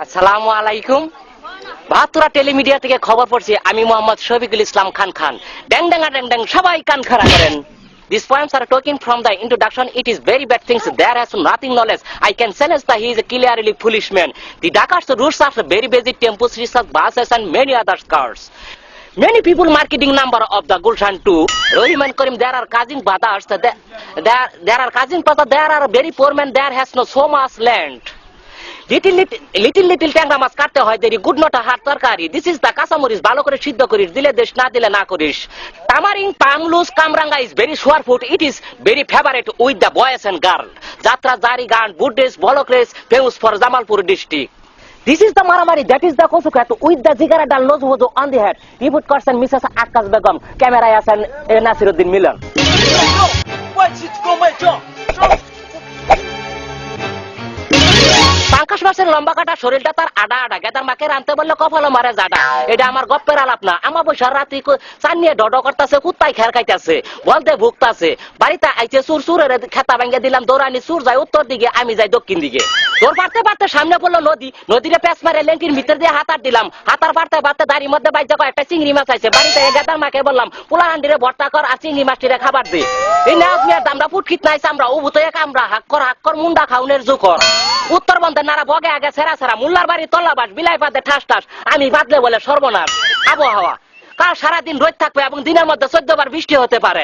আসসালামু আলাইকুম। বাহাত্তরা টেলিমিডিয়া থেকে খবর পড়ছি, আমি মোহাম্মদ শফিকুল ইসলাম খান খান। ড্যাং ড্যাঙ্গা ড্যাং ড্যাং সবাই কান খাড়া করেন। These poems are talking from the introduction. It is very bad things. There has nothing knowledge. I can sense that he is a clearly foolish man. The Dakar's routes are very basic tempos, research, buses and many other cars. Many people marketing number of the Gulshan too. Rohim and Karim, there are cousin brothers. There are cousin brothers. There are very poor men. There has no so much land. Little ট্যাংরা মাছ কাটতে হয় দেরি, good not হাত তরকারি। This is the কাঁচামরিচ, ভালো করে সিদ্ধ করিস, দিলে দেশ না দিলে না করিস। তামারিং পামলুস কামরাঙ্গা is very sour food, it is very favourite with the boys and girl. যাত্রা জারি গান বুড্রেস বলক্রেস famous for Jamalpur district. This is the Maramari, that is the Kosukat with the Zigara Dal Lozuzo on the head. Report Carson, Mrs. Akas Begum, Camera and Nasiruddin Miller. পাঙ্কাশ মাছের লম্বা কাটা শরীরটা তার আডা আডা, গেদার মাকে রানতে বললে কপালে মারে জাডা। এটা আমার গপ্পের আলাপ না, আমার বৈশার রাত্রি চান নিয়ে ডড করতেছে, কুত্তাই খের খাইতেছে, বলতে ভুগতাছে। বাড়িতে আইছে সুর সুরের খেতা ভেঙে দিলাম, দৌড়ানি সুর যায় উত্তর দিকে, আমি যাই দক্ষিণ দিকে। দৌড় পারতে পারতে সামনে পড়লো নদী, নদীরে প্যাঁচ মারে লেঙ্কির ভিতর দিয়ে হাতার দিলাম, হাতার পারতে পারতে দাড়ির মধ্যে বাইজা একটা চিংড়ি মাছ আছে। বাড়িতে গেদার মাকে বললাম পোলা হান্ডিরে ভর্তা কর আর চিংড়ি মাছটিরে খাবার দে। এই নাচ মিয়ার দামরা ফুটকিত নাই চামড়া ও ভূত কামড়া হাক কর মুন্ডা খাউনের জুকর। উত্তরবঙ্গে নারা বগে আগে সেরা সেরা, মুল্লার বাড়ি তল্লাবাস, বিলাই পাতে ঠাস ঠাস, আমি বাদলে বলে সর্বনাশ। আবহাওয়া কাল সারাদিন রোদ থাকবে এবং দিনের মধ্যে 14 বার বৃষ্টি হতে পারে।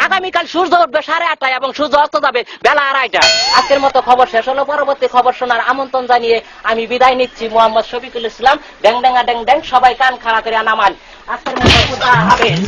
আগামীকাল সূর্য উঠবে 8:30 এবং সূর্য অস্ত যাবে বেলা 2:30। আজকের মতো খবর শেষ হলো। পরবর্তী খবর শোনার আমন্ত্রণ জানিয়ে আমি বিদায় নিচ্ছি। মোহাম্মদ শফিকুল ইসলাম। ড্যাং ড্যাঙ্গা ড্যাং ড্যাং সবাই কান খাড়া করে নামান। আজকের মতো খুদা হাফেজ।